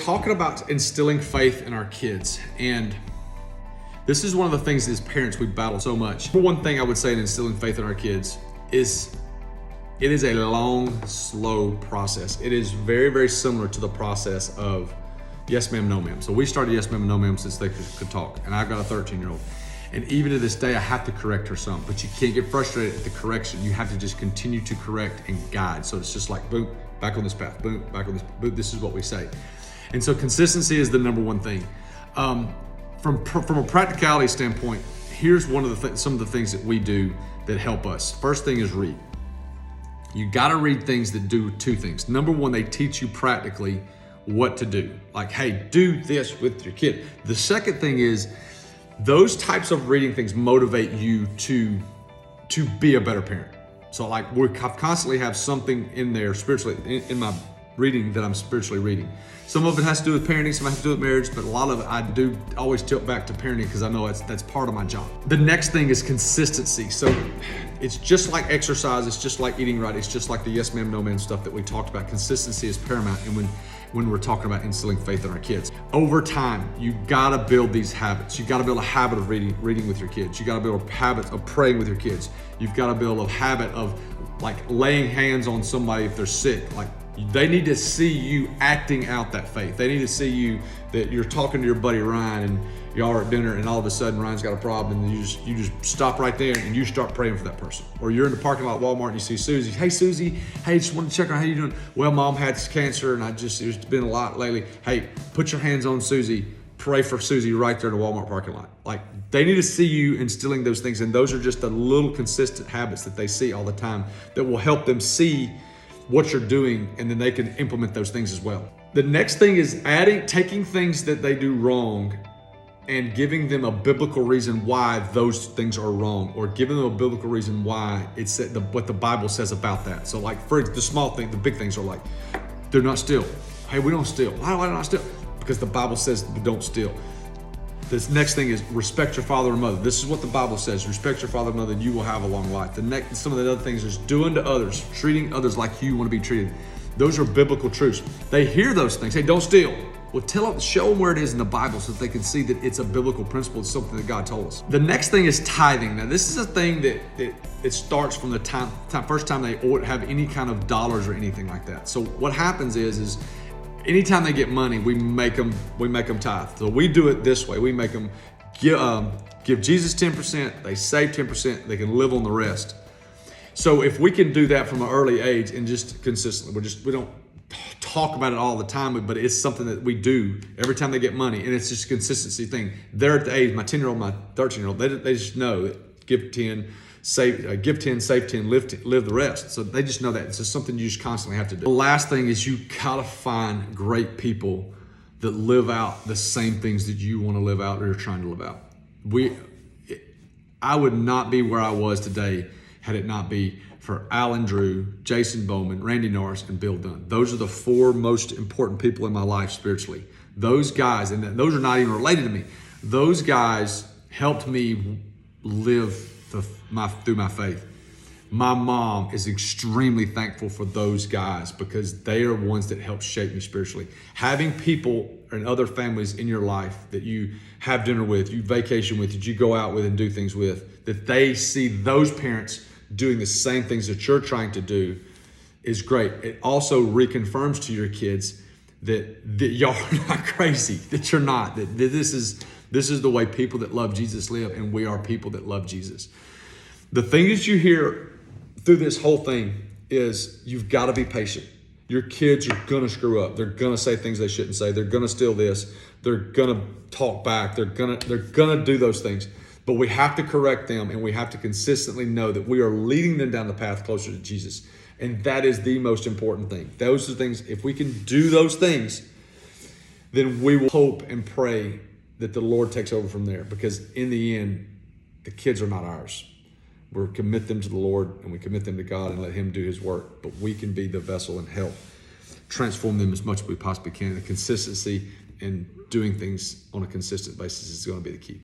talking about instilling faith in our kids, and this is one of the things as parents we battle so much. One thing I would say in instilling faith in our kids is it is a long, slow process. It is very, very similar to the process of yes ma'am, no ma'am. So we started yes ma'am and no ma'am since they could talk, and I've got a 13-year-old. And even to this day, I have to correct her some, but you can't get frustrated at the correction. You have to just continue to correct and guide. So it's just like, boom, back on this path, boom, back on this, boom, this is what we say. And so consistency is the number one thing. From a practicality standpoint, here's some of the things that we do that help us. First thing is read. You gotta read things that do two things. Number one, they teach you practically what to do. Like, hey, do this with your kid. The second thing is, those types of reading things motivate you to be a better parent. So like I constantly have something in there spiritually in my reading that I'm spiritually reading. Some of it has to do with parenting, some has to do with marriage, but a lot of it I do always tilt back to parenting because I know that's part of my job. The next thing is consistency. So it's just like exercise, it's just like eating right, it's just like the yes ma'am, no ma'am stuff that we talked about. Consistency is paramount, and when we're talking about instilling faith in our kids. Over time, you gotta build these habits. You gotta build a habit of reading with your kids. You gotta build a habit of praying with your kids. You've gotta build a habit of like laying hands on somebody if they're sick. Like, they need to see you acting out that faith. They need to see you that you're talking to your buddy Ryan and y'all are at dinner and all of a sudden Ryan's got a problem and you just stop right there and you start praying for that person. Or you're in the parking lot at Walmart and you see Susie. Hey Susie, hey, just wanted to check on how you doing. Well, mom had cancer and it's been a lot lately. Hey, put your hands on Susie. Pray for Susie right there in the Walmart parking lot. Like, they need to see you instilling those things, and those are just the little consistent habits that they see all the time that will help them see what you're doing, and then they can implement those things as well. The next thing is taking things that they do wrong and giving them a biblical reason why those things are wrong, or giving them a biblical reason why it's what the Bible says about that. So like for the small thing, the big things are like, they're not steal. Hey, we don't steal. Why do I not steal? Because the Bible says we don't steal. This next thing is respect your father and mother. This is what the Bible says. Respect your father and mother and you will have a long life. Some of the other things is do unto others, treating others like you want to be treated. Those are biblical truths. They hear those things. Hey, don't steal. Well, show them where it is in the Bible so that they can see that it's a biblical principle. It's something that God told us. The next thing is tithing. Now, this is a thing that it starts from the first time they have any kind of dollars or anything like that. So what happens is anytime they get money, we make them tithe. So we do it this way. We make them give Jesus 10%, they save 10%, they can live on the rest. So if we can do that from an early age and just consistently, we don't talk about it all the time, but it's something that we do every time they get money, and it's just a consistency thing. They're at the age, my 10-year-old, my 13-year-old, they just know that give 10, save 10, live the rest. So they just know that. It's just something you just constantly have to do. The last thing is you gotta find great people that live out the same things that you want to live out or you're trying to live out. I would not be where I was today had it not be for Alan Drew, Jason Bowman, Randy Norris, and Bill Dunn. Those are the four most important people in my life spiritually. Those guys, and those are not even related to me. Those guys helped me live through my faith. My mom is extremely thankful for those guys because they are ones that help shape me spiritually. Having people and other families in your life that you have dinner with, you vacation with, that you go out with and do things with, that they see those parents doing the same things that you're trying to do is great. It also reconfirms to your kids that y'all are not crazy, that you're not, that this is the way people that love Jesus live, and we are people that love Jesus. The thing that you hear through this whole thing is you've got to be patient. Your kids are going to screw up. They're going to say things they shouldn't say. They're going to steal this. They're going to talk back. They're going to do those things. But we have to correct them, and we have to consistently know that we are leading them down the path closer to Jesus. And that is the most important thing. Those are things, if we can do those things, then we will hope and pray that the Lord takes over from there. Because in the end, the kids are not ours. We commit them to the Lord, and we commit them to God and let Him do His work. But we can be the vessel and help transform them as much as we possibly can. The consistency and doing things on a consistent basis is going to be the key.